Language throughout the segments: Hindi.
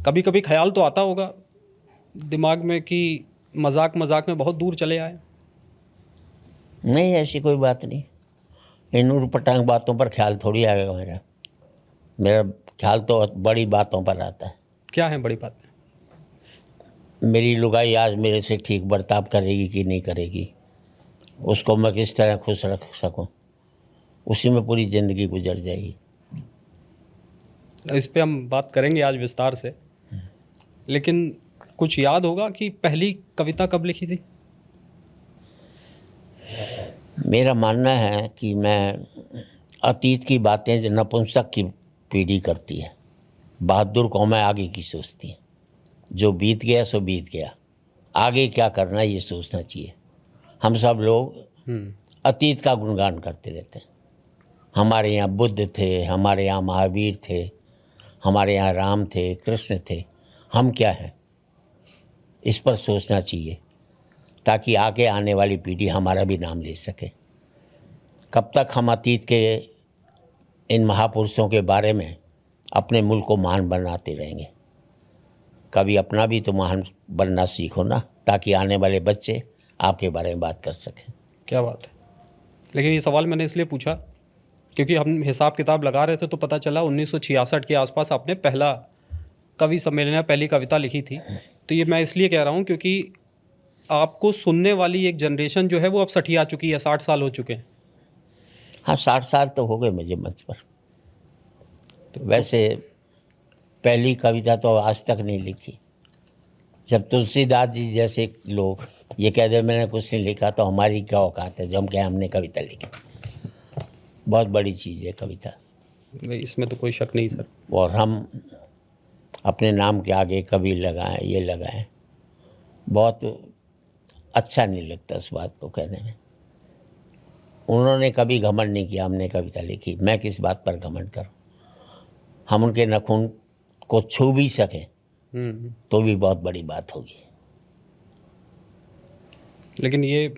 कभी कभी ख्याल तो आता होगा दिमाग में कि मजाक मजाक में बहुत दूर चले आए? नहीं, ऐसी कोई बात नहीं। इन ऊटपटांग बातों पर ख्याल थोड़ी आएगा मेरा। मेरा ख्याल तो बड़ी बातों पर आता है। क्या है बड़ी बात? मेरी लुगाई आज मेरे से ठीक बर्ताव करेगी कि नहीं करेगी, उसको मैं किस तरह खुश रख सकूं, उसी में पूरी ज़िंदगी गुजर जाएगी। इस पे हम बात करेंगे आज विस्तार से, लेकिन कुछ याद होगा कि पहली कविता कब लिखी थी? मेरा मानना है कि मैं अतीत की बातें जो नपुंसक की पीढ़ी करती है, बहादुर कौमें आगे की सोचती हैं। जो बीत गया सो बीत गया, आगे क्या करना ये सोचना चाहिए। हम सब लोग अतीत का गुणगान करते रहते हैं। हमारे यहाँ बुद्ध थे, हमारे यहाँ महावीर थे, हमारे यहाँ राम थे, कृष्ण थे। हम क्या हैं, इस पर सोचना चाहिए ताकि आगे आने वाली पीढ़ी हमारा भी नाम ले सके। कब तक हम अतीत के इन महापुरुषों के बारे में अपने मुल्क को महान बनाते रहेंगे? कभी अपना भी तो महान बनना सीखो ना, ताकि आने वाले बच्चे आपके बारे में बात कर सकें। क्या बात है। लेकिन ये सवाल मैंने इसलिए पूछा क्योंकि हम हिसाब किताब लगा रहे थे तो पता चला 1966 के आसपास आपने पहला कवि सम्मेलन या पहली कविता लिखी थी। तो ये मैं इसलिए कह रहा हूँ क्योंकि आपको सुनने वाली एक जनरेशन जो है वो अब सठिया चुकी है, 60 साल हो चुके हैं। हाँ, 60 साल तो हो गए मुझे मंच पर। तो वैसे पहली कविता तो आज तक नहीं लिखी। जब तुलसीदास जी जैसे लोग ये कह दे मैंने कुछ नहीं लिखा तो हमारी क्या औकात है जब हम कहें हमने कविता लिखी। बहुत बड़ी चीज़ है कविता, इसमें तो कोई शक नहीं सर। और हम अपने नाम के आगे कवि लगाएं, ये लगाएं, बहुत अच्छा नहीं लगता उस बात को कहने में। उन्होंने कभी घमंड नहीं किया हमने कविता लिखी। मैं किस बात पर घमंड करूं? हम उनके नखून को छू भी सकें तो भी बहुत बड़ी बात होगी। लेकिन ये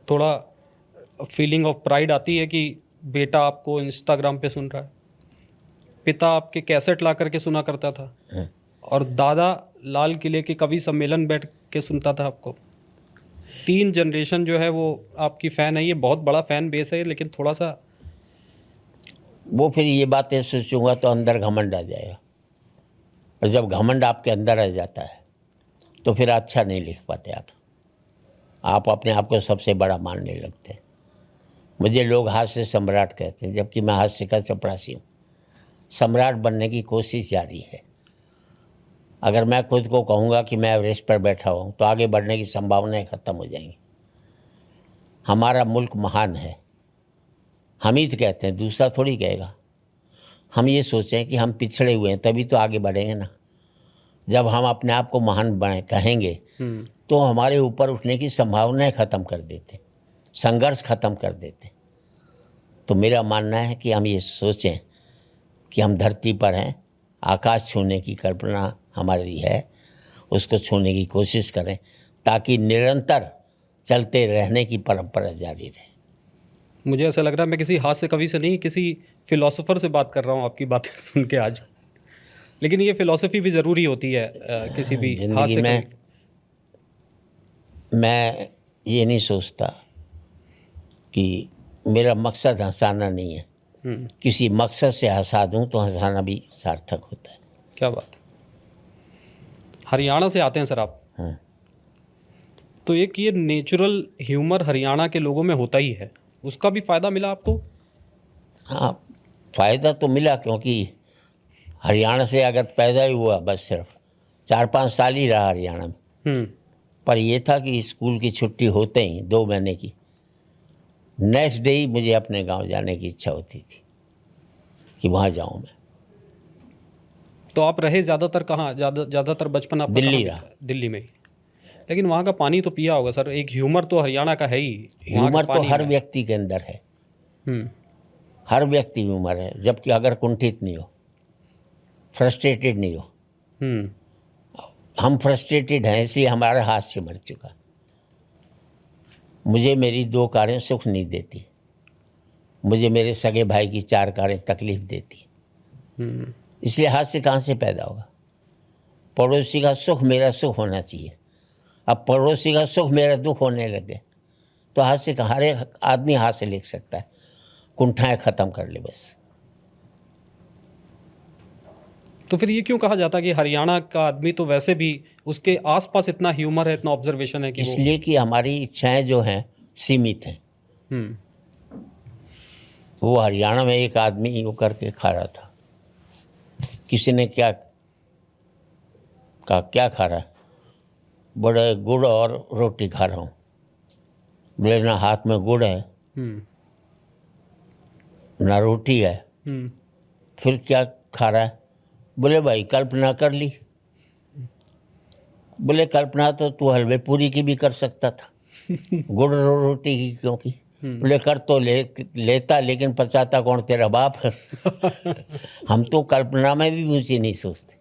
थोड़ा फीलिंग ऑफ प्राइड आती है कि बेटा आपको इंस्टाग्राम पे सुन रहा है, पिता आपके कैसेट ला करके सुना करता था, और दादा लाल किले के कवि सम्मेलन बैठ के सुनता था आपको। 3 जनरेशन जो है वो आपकी फ़ैन है। ये बहुत बड़ा फ़ैन बेस है, लेकिन थोड़ा सा वो फिर ये बातें सोचूंगा तो अंदर घमंड आ जाएगा, और जब घमंड आपके अंदर आ जाता है तो फिर अच्छा नहीं लिख पाते आप अपने आप को सबसे बड़ा मानने लगते हैं। मुझे लोग हास्य सम्राट कहते हैं, जबकि मैं हास्य का चपरासी हूँ। सम्राट बनने की कोशिश जारी है। अगर मैं खुद को कहूँगा कि मैं एवरेस्ट पर बैठा हूँ तो आगे बढ़ने की संभावनाएं ख़त्म हो जाएंगी। हमारा मुल्क महान है, हम ही तो कहते हैं, दूसरा थोड़ी कहेगा। हम ये सोचें कि हम पिछड़े हुए हैं तभी तो आगे बढ़ेंगे ना। जब हम अपने आप को महान बने कहेंगे तो हमारे ऊपर उठने की संभावनाएं ख़त्म कर देते, संघर्ष ख़त्म कर देते। तो मेरा मानना है कि हम ये सोचें कि हम धरती पर हैं, आकाश छूने की कल्पना हमारी है, उसको छूने की कोशिश करें ताकि निरंतर चलते रहने की परंपरा जारी रहे। मुझे ऐसा लग रहा है मैं किसी हास्य कवि से नहीं, किसी फिलोसोफर से बात कर रहा हूँ आपकी बातें सुन के आज। लेकिन ये फिलॉसफी भी ज़रूरी होती है किसी भी जिंदगी में। मैं ये नहीं सोचता कि मेरा मकसद हंसाना नहीं है। किसी मकसद से हंसा दूं तो हंसाना भी सार्थक होता है। क्या बात है। हरियाणा से आते हैं सर आप। तो एक ये नेचुरल ह्यूमर हरियाणा के लोगों में होता ही है, उसका भी फ़ायदा मिला आपको? हाँ, फ़ायदा तो मिला, क्योंकि हरियाणा से अगर पैदा ही हुआ बस सिर्फ 4-5 साल ही रहा हरियाणा में। पर यह था कि स्कूल की छुट्टी होते ही 2 महीने की, नेक्स्ट डे ही मुझे अपने गांव जाने की इच्छा होती थी कि वहाँ जाऊँ मैं। तो आप रहे ज़्यादातर कहाँ? ज़्यादातर बचपन आपका दिल्ली कहाँ रहा। दिल्ली में ही। लेकिन वहाँ का पानी तो पिया होगा सर। एक ह्यूमर तो हरियाणा का है ही। ह्यूमर तो हर व्यक्ति के अंदर है। हर व्यक्ति ह्यूमर है, जबकि अगर कुंठित नहीं हो, फ्रस्ट्रेटेड नहीं हो। हम फ्रस्ट्रेटेड हैं, इसलिए हमारा हाथ से मर चुका। मुझे मेरी 2 कारें सुख नहीं देती, मुझे मेरे सगे भाई की 4 कारें तकलीफ देती, इसलिए हाथ से कहाँ से पैदा होगा। पड़ोसी का सुख मेरा सुख होना चाहिए। अब पड़ोसी का सुख मेरा दुख होने लगे तो हाथ से हर एक आदमी हाथ से लिख सकता है, कुंठाएं ख़त्म कर ले बस। तो फिर ये क्यों कहा जाता है कि हरियाणा का आदमी तो वैसे भी उसके आसपास इतना ह्यूमर है, इतना ऑब्जर्वेशन है कि इसलिए कि हमारी इच्छाएं जो हैं सीमित हैं। वो हरियाणा में एक आदमी वो करके खा रहा था, किसी ने क्या कहा, क्या खा रहा है, बड़े गुड़ और रोटी खा रहा हूँ। बोले ना हाथ में गुड़ है ना रोटी है, फिर क्या खा रहा है? बोले भाई कल्पना कर ली। बोले कल्पना तो तू हलवे पूरी की भी कर सकता था, गुड़ रोटी की क्यों की? बोले कर तो लेता लेकिन पचाता कौन, तेरा बाप। हम तो कल्पना में भी ऊंची नहीं सोचते।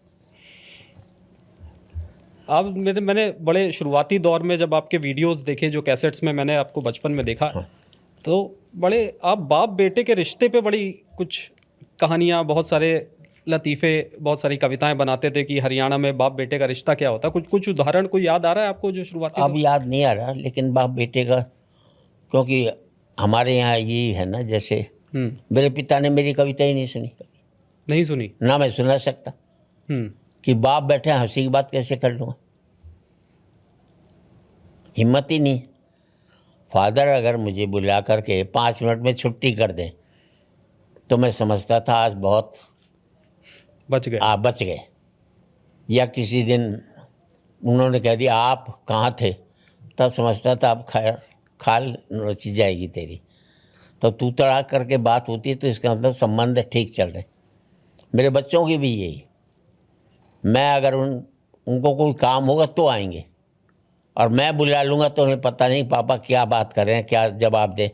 आप मैंने बड़े शुरुआती दौर में जब आपके वीडियोस देखे, जो कैसेट्स में मैंने आपको बचपन में देखा, तो बड़े आप बाप बेटे के रिश्ते पे बड़ी कुछ कहानियाँ, बहुत सारे लतीफ़े, बहुत सारी कविताएं बनाते थे कि हरियाणा में बाप बेटे का रिश्ता क्या होता है। कुछ उदाहरण कोई याद आ रहा है आपको जो शुरुआती अब याद नहीं आ रहा, लेकिन बाप बेटे का, क्योंकि हमारे यहाँ यही है ना, जैसे मेरे पिता ने मेरी कविता ही नहीं सुनी कभी, नहीं सुनी ना मैं सुना सकता कि बाप बैठे हंसी की बात कैसे कर लूँगा, हिम्मत ही नहीं। फादर अगर मुझे बुला करके 5 मिनट में छुट्टी कर दें तो मैं समझता था आज बहुत बच गए। बच गए। या किसी दिन उन्होंने कह दिया आप कहाँ थे, तब समझता था अब खाल रची जाएगी तेरी। तो तू तड़ा करके बात होती है तो इसका मतलब संबंध ठीक चल रहे। मेरे बच्चों की भी यही, मैं अगर उनको कोई काम होगा तो आएंगे, और मैं बुला लूँगा तो उन्हें पता नहीं पापा क्या बात कर रहे हैं, क्या जवाब दे,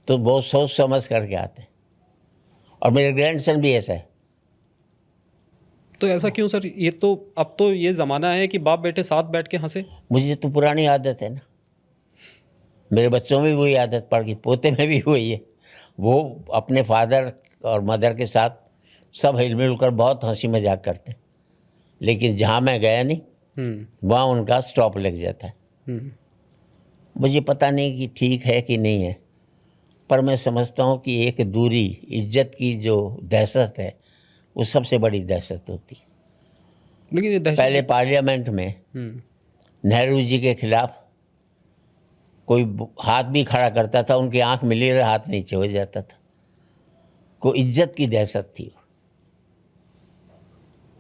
तो बहुत सोच समझ करके आते हैं। और मेरे ग्रैंडसन भी ऐसा है। तो ऐसा क्यों सर? ये तो अब तो ये ज़माना है कि बाप बेटे साथ बैठ के हंसे। मुझे तो पुरानी आदत है ना, मेरे बच्चों में भी वही आदत पड़ गई, पोते में भी वही है। वो अपने फादर और मदर के साथ सब हिल मिल कर बहुत हंसी मजाक करते हैं, लेकिन जहाँ मैं गया नहीं वहाँ उनका स्टॉप लग जाता है। मुझे पता नहीं कि ठीक है कि नहीं है, पर मैं समझता हूँ कि एक दूरी, इज्जत की जो दहशत है वो सबसे बड़ी दहशत होती है। लेकिन ये दहशत पहले पार्लियामेंट में नेहरू जी के खिलाफ कोई हाथ भी खड़ा करता था, उनकी आंख मिली रहे हाथ नीचे हो जाता था। कोई इज्जत की दहशत थी।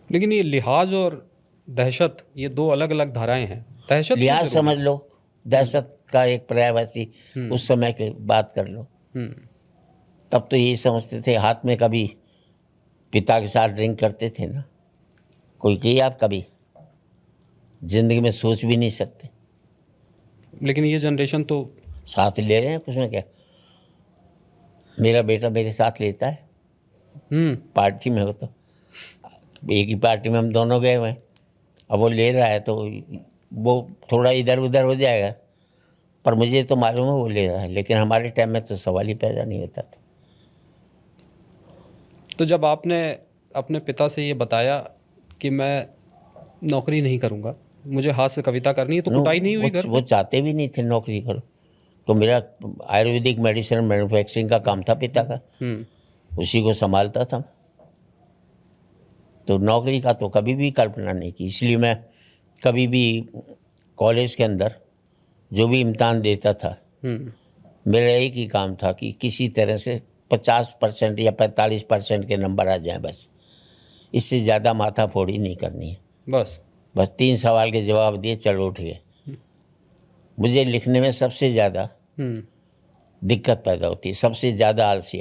लेकिन ये लिहाज और दहशत, ये दो अलग अलग धाराएं हैं। दहशत लिहाज समझ लो, दहशत का एक पर्यायवाची उस समय की बात कर लो। तब तो यही समझते थे, हाथ में कभी पिता के साथ ड्रिंक करते थे ना, कोई कही आप कभी जिंदगी में सोच भी नहीं सकते। लेकिन ये जनरेशन तो साथ ले रहे हैं, कुछ में क्या। मेरा बेटा मेरे साथ लेता है पार्टी में, हो तो एक ही पार्टी में हम दोनों गए हुए हैं, अब वो ले रहा है तो वो थोड़ा इधर उधर हो जाएगा, पर मुझे तो मालूम है वो ले रहा है। लेकिन हमारे टाइम में तो सवाल ही पैदा नहीं होता था। तो जब आपने अपने पिता से ये बताया कि मैं नौकरी नहीं करूँगा, मुझे हाथ से कविता करनी है, तो कुटाई नहीं हुई घर? वो चाहते भी नहीं थे नौकरी करो। तो मेरा आयुर्वेदिक मेडिसिन मैन्युफैक्चरिंग का काम था पिता का, उसी को संभालता था। तो नौकरी का तो कभी भी कल्पना नहीं की। इसलिए मैं कभी भी कॉलेज के अंदर जो भी इम्तिहान देता था, मेरा एक ही काम था कि किसी तरह से 50% या 45% के नंबर आ जाएं, बस। इससे ज़्यादा माथा फोड़ी नहीं करनी है। बस 3 सवाल के जवाब दिए, चलो उठ गए। मुझे लिखने में सबसे ज़्यादा दिक्कत पैदा होती है, सबसे ज़्यादा आलसी